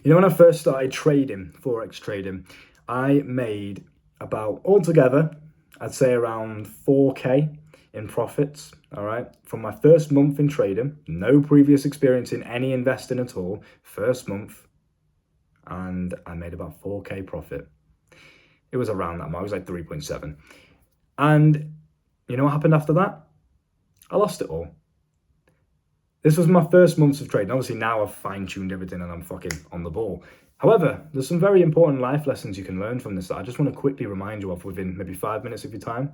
You know, when I first started trading, Forex trading, I made about altogether, I'd say around 4K in profits. All right. From my first month in trading, no previous experience in any investing at all, first month, and I made about 4K profit. It was around that mark, it was like 3.7. And you know what happened after that? I lost it all. This was my first months of trading. Obviously, now I've fine-tuned everything and I'm fucking on the ball. However, there's some very important life lessons you can learn from this that I just want to quickly remind you of within maybe 5 minutes of your time.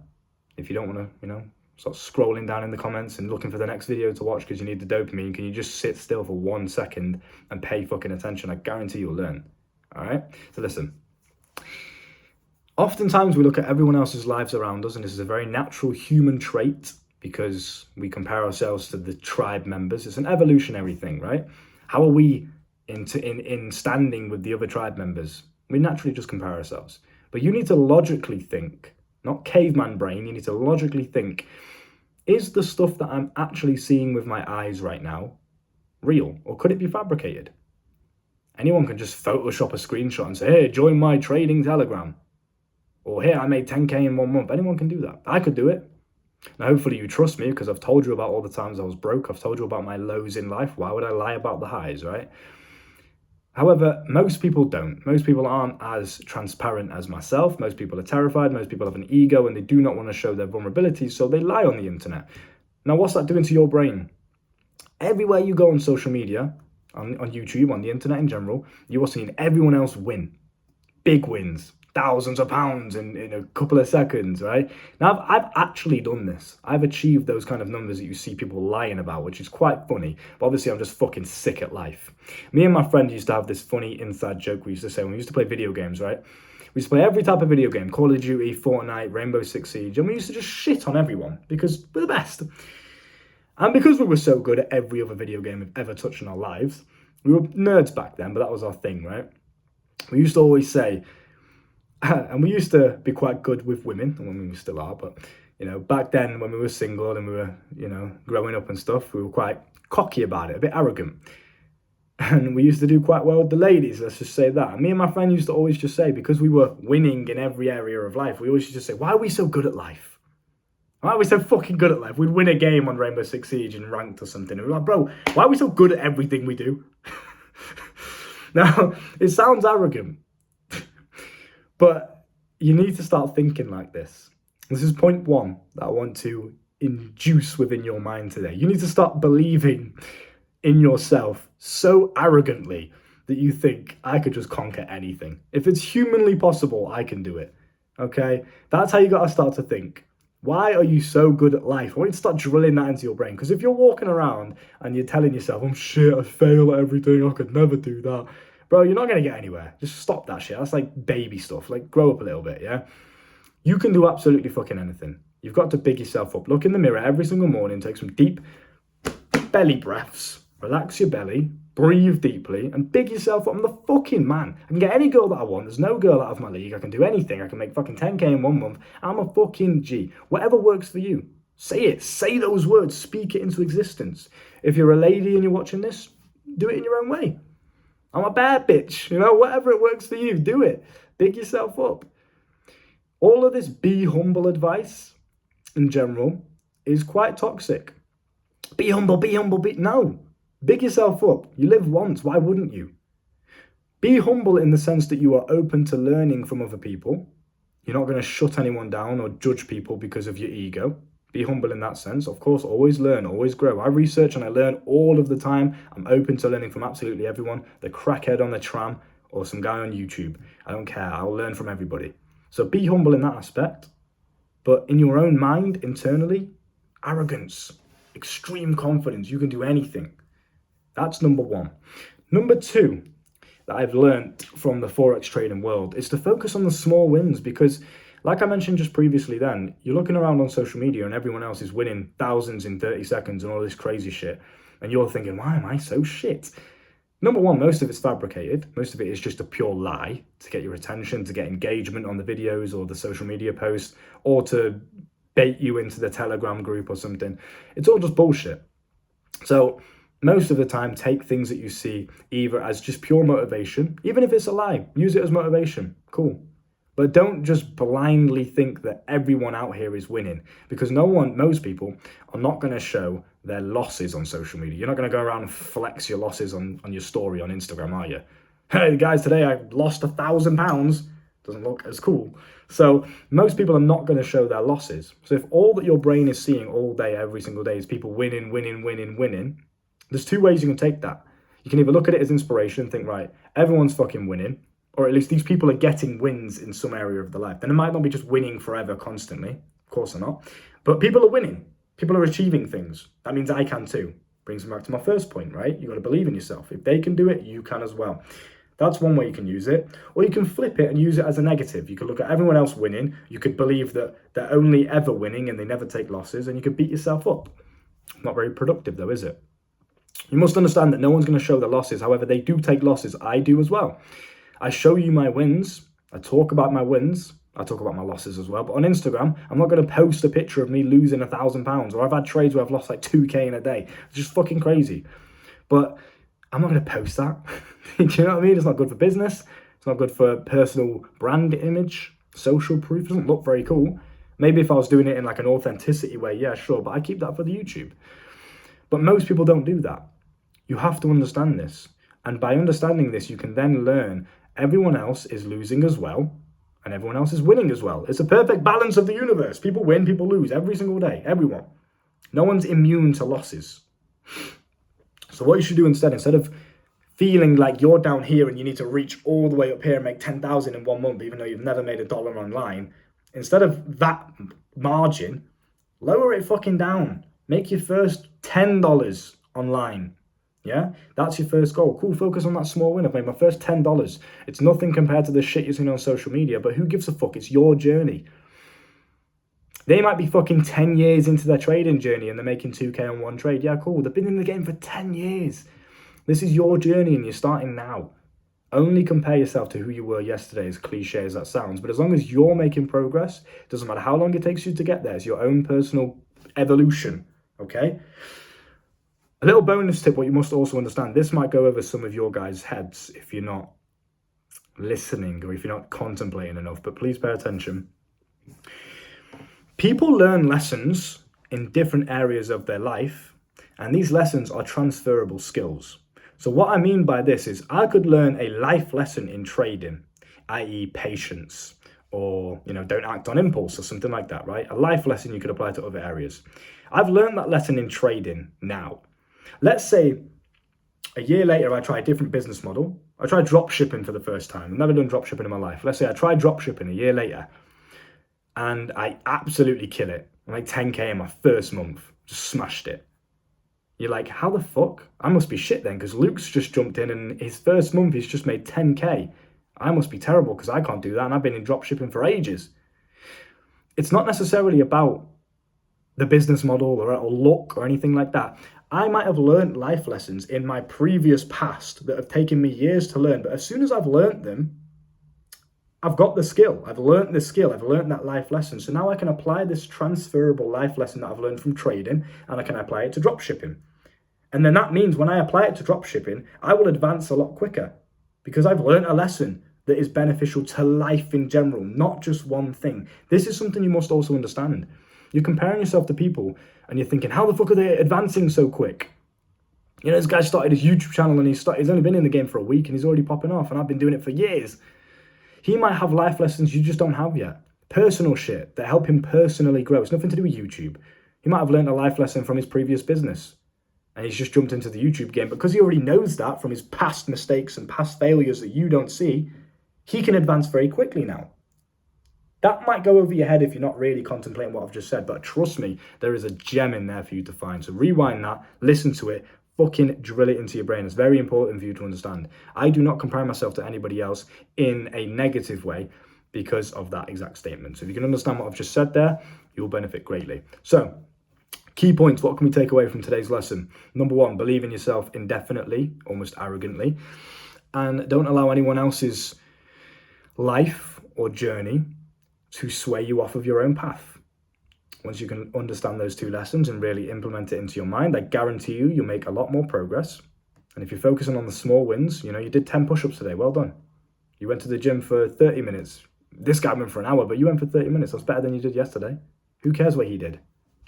If you don't want to, start scrolling down in the comments and looking for the next video to watch because you need the dopamine, can you just sit still for 1 second and pay fucking attention? I guarantee you'll learn. All right? So listen. Oftentimes we look at everyone else's lives around us, and this is a very natural human trait because we compare ourselves to the tribe members. It's an evolutionary thing, right? How are we in standing with the other tribe members? We naturally just compare ourselves. But you need to logically think, not caveman brain, you need to logically think, is the stuff that I'm actually seeing with my eyes right now real, or could it be fabricated? Anyone can just Photoshop a screenshot and say, hey, join my trading Telegram. Or here, I made 10K in 1 month. Anyone can do that. I could do it. Now, hopefully you trust me because I've told you about all the times I was broke. I've told you about my lows in life. Why would I lie about the highs, right? However, most people don't. Most people aren't as transparent as myself. Most people are terrified. Most people have an ego and they do not want to show their vulnerabilities, so they lie on the internet. Now, what's that doing to your brain? Everywhere you go on social media, on YouTube, on the internet in general, you are seeing everyone else win. Big wins. Thousands of pounds in a couple of seconds, right? Now, I've actually done this. I've achieved those kind of numbers that you see people lying about, which is quite funny. But obviously, I'm just fucking sick at life. Me and my friend used to have this funny inside joke we used to say when we used to play video games, right? We used to play every type of video game, Call of Duty, Fortnite, Rainbow Six Siege, and we used to just shit on everyone because we're the best. And because we were so good at every other video game we've ever touched in our lives, we were nerds back then, but that was our thing, right? We used to always say, and we used to be quite good with women, and we still are, but, back then when we were single and we were, growing up and stuff, we were quite cocky about it, a bit arrogant. And we used to do quite well with the ladies, let's just say that. And me and my friend used to always just say, because we were winning in every area of life, we always used to say, why are we so good at life? Why are we so fucking good at life? We'd win a game on Rainbow Six Siege and ranked or something. And we're like, bro, why are we so good at everything we do? Now, it sounds arrogant. But you need to start thinking like this. This is point 1 that I want to induce within your mind today. You need to start believing in yourself so arrogantly that you think, I could just conquer anything. If it's humanly possible, I can do it. Okay? That's how you got to start to think. Why are you so good at life? I want you to start drilling that into your brain. Because if you're walking around and you're telling yourself, I'm shit, I fail at everything, I could never do that. Bro, you're not going to get anywhere. Just stop that shit. That's like baby stuff. Like, grow up a little bit, yeah? You can do absolutely fucking anything. You've got to big yourself up. Look in the mirror every single morning, take some deep belly breaths, relax your belly, breathe deeply, and big yourself up. I'm the fucking man. I can get any girl that I want. There's no girl out of my league. I can do anything. I can make fucking 10K in 1 month. I'm a fucking G. Whatever works for you. Say it. Say those words. Speak it into existence. If you're a lady and you're watching this, do it in your own way. I'm a bad bitch, whatever it works for you, do it. Big yourself up. All of this be humble advice in general is quite toxic. Be humble, no. Big yourself up. You live once, why wouldn't you? Be humble in the sense that you are open to learning from other people. You're not going to shut anyone down or judge people because of your ego. Be humble in that sense. Of course, always learn, always grow. I research and I learn all of the time. I'm open to learning from absolutely everyone. The crackhead on the tram or some guy on YouTube. I don't care. I'll learn from everybody. So be humble in that aspect. But in your own mind, internally, arrogance, extreme confidence. You can do anything. That's number 1. Number 2 that I've learned from the Forex trading world is to focus on the small wins because, like I mentioned just previously then, you're looking around on social media and everyone else is winning thousands in 30 seconds and all this crazy shit. And you're thinking, why am I so shit? Number 1, most of it's fabricated. Most of it is just a pure lie to get your attention, to get engagement on the videos or the social media posts, or to bait you into the Telegram group or something. It's all just bullshit. So most of the time, take things that you see either as just pure motivation, even if it's a lie, use it as motivation. Cool. But don't just blindly think that everyone out here is winning, because most people are not going to show their losses on social media. You're not going to go around and flex your losses on your story on Instagram, are you? Hey guys, today I lost £1,000. Doesn't look as cool. So most people are not going to show their losses. So if all that your brain is seeing all day, every single day, is people winning, there's two ways you can take that. You can either look at it as inspiration and think, right, everyone's fucking winning, or at least these people are getting wins in some area of their life. Then it might not be just winning forever constantly. Of course they're not. But people are winning. People are achieving things. That means I can too. Brings me back to my first point, right? You got to believe in yourself. If they can do it, you can as well. That's one way you can use it. Or you can flip it and use it as a negative. You could look at everyone else winning. You could believe that they're only ever winning and they never take losses, and you could beat yourself up. Not very productive though, is it? You must understand that no one's going to show their losses. However, they do take losses. I do as well. I show you my wins. I talk about my wins. I talk about my losses as well. But on Instagram, I'm not going to post a picture of me losing £1,000. Or I've had trades where I've lost like 2K in a day. It's just fucking crazy. But I'm not going to post that. Do you know what I mean? It's not good for business. It's not good for personal brand image. Social proof. It doesn't look very cool. Maybe if I was doing it in like an authenticity way, yeah, sure. But I keep that for the YouTube. But most people don't do that. You have to understand this. And by understanding this, you can then learn everyone else is losing as well, and everyone else is winning as well. It's a perfect balance of the universe. People win, people lose every single day. Everyone. No one's immune to losses. So what you should do instead of feeling like you're down here and you need to reach all the way up here and make 10,000 in 1 month, even though you've never made $1 online, instead of that margin, lower it fucking down. Make your first $10 online. Yeah, that's your first goal. Cool, focus on that small win. I've made my first $10. It's nothing compared to the shit you're seeing on social media, but who gives a fuck? It's your journey. They might be fucking 10 years into their trading journey and they're making 2K on one trade. Yeah, cool. They've been in the game for 10 years. This is your journey and you're starting now. Only compare yourself to who you were yesterday, as cliche as that sounds. But as long as you're making progress, it doesn't matter how long it takes you to get there. It's your own personal evolution, okay? A little bonus tip, what you must also understand, this might go over some of your guys' heads if you're not listening or if you're not contemplating enough, but please pay attention. People learn lessons in different areas of their life, and these lessons are transferable skills. So what I mean by this is I could learn a life lesson in trading, i.e. patience, or, don't act on impulse or something like that, right? A life lesson you could apply to other areas. I've learned that lesson in trading now. Let's say a year later, I try a different business model. I tried drop shipping for the first time. I've never done drop shipping in my life. Let's say I tried drop shipping a year later and I absolutely kill it. I'm like 10K in my first month, just smashed it. You're like, how the fuck? I must be shit then, because Luke's just jumped in and his first month he's just made 10K. I must be terrible because I can't do that and I've been in drop shipping for ages. It's not necessarily about the business model or luck or anything like that. I might have learned life lessons in my previous past that have taken me years to learn, but as soon as I've learned them, I've got the skill. I've learned the skill. I've learned that life lesson. So now I can apply this transferable life lesson that I've learned from trading and I can apply it to drop shipping. And then that means when I apply it to drop shipping, I will advance a lot quicker because I've learned a lesson that is beneficial to life in general, not just one thing. This is something you must also understand. You're comparing yourself to people and you're thinking, how the fuck are they advancing so quick? This guy started his YouTube channel and he's only been in the game for a week and he's already popping off, and I've been doing it for years. He might have life lessons you just don't have yet. Personal shit that help him personally grow. It's nothing to do with YouTube. He might have learned a life lesson from his previous business and he's just jumped into the YouTube game. Because he already knows that from his past mistakes and past failures that you don't see, he can advance very quickly now. That might go over your head if you're not really contemplating what I've just said, but trust me, there is a gem in there for you to find. So rewind that, listen to it, fucking drill it into your brain. It's very important for you to understand. I do not compare myself to anybody else in a negative way because of that exact statement. So if you can understand what I've just said there, you'll benefit greatly. So, key points, what can we take away from today's lesson? Number one, believe in yourself indefinitely, almost arrogantly, and don't allow anyone else's life or journey to sway you off of your own path. Once you can understand those 2 lessons and really implement it into your mind, I guarantee you'll make a lot more progress. And if you're focusing on the small wins, you did 10 push-ups today, well done. You went to the gym for 30 minutes. This guy went for an hour, but you went for 30 minutes. That's better than you did yesterday. Who cares what he did?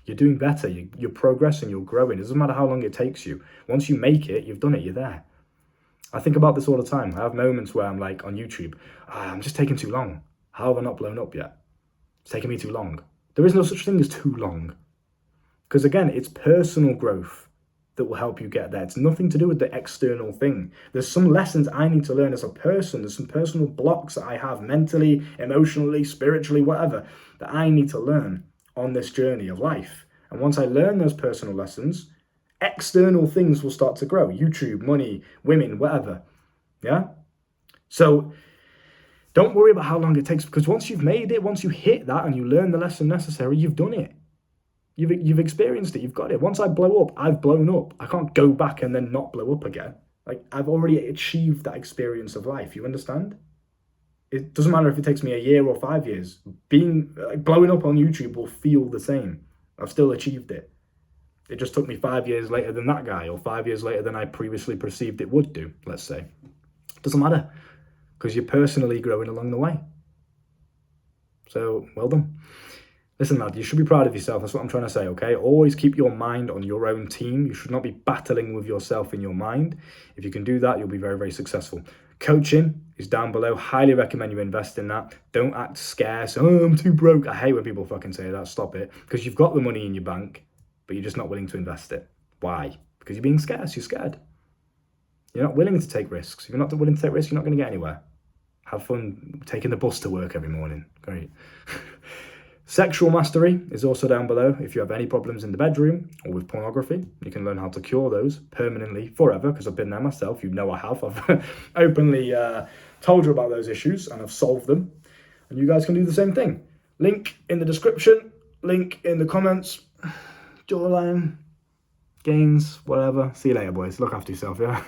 You're doing better. You're progressing. You're growing. It doesn't matter how long it takes you. Once you make it, you've done it. You're there. I think about this all the time. I have moments where I'm like on YouTube, I'm just taking too long. How have I not blown up yet? It's taking me too long. There is no such thing as too long. Because again, it's personal growth that will help you get there. It's nothing to do with the external thing. There's some lessons I need to learn as a person. There's some personal blocks that I have mentally, emotionally, spiritually, whatever, that I need to learn on this journey of life. And once I learn those personal lessons, external things will start to grow. YouTube, money, women, whatever. Yeah? So don't worry about how long it takes, because once you've made it, once you hit that and you learn the lesson necessary, you've done it. You've experienced it. You've got it. Once I blow up, I've blown up. I can't go back and then not blow up again. Like, I've already achieved that experience of life. You understand? It doesn't matter if it takes me a year or 5 years. Blowing up on YouTube will feel the same. I've still achieved it. It just took me 5 years later than that guy, or 5 years later than I previously perceived it would do, let's say. Doesn't matter, because you're personally growing along the way. So, well done. Listen, lad, you should be proud of yourself. That's what I'm trying to say, okay? Always keep your mind on your own team. You should not be battling with yourself in your mind. If you can do that, you'll be very, very successful. Coaching is down below. Highly recommend you invest in that. Don't act scarce. Oh, I'm too broke. I hate when people fucking say that. Stop it. Because you've got the money in your bank, but you're just not willing to invest it. Why? Because you're being scarce. You're scared. You're not willing to take risks. If you're not willing to take risks, you're not going to get anywhere. Have fun taking the bus to work every morning. Great. Sexual mastery is also down below. If you have any problems in the bedroom or with pornography, you can learn how to cure those permanently, forever, because I've been there myself. You know I have. I've openly told you about those issues and I've solved them. And you guys can do the same thing. Link in the description, link in the comments. Jawline, gains, whatever. See you later, boys. Look after yourself, yeah?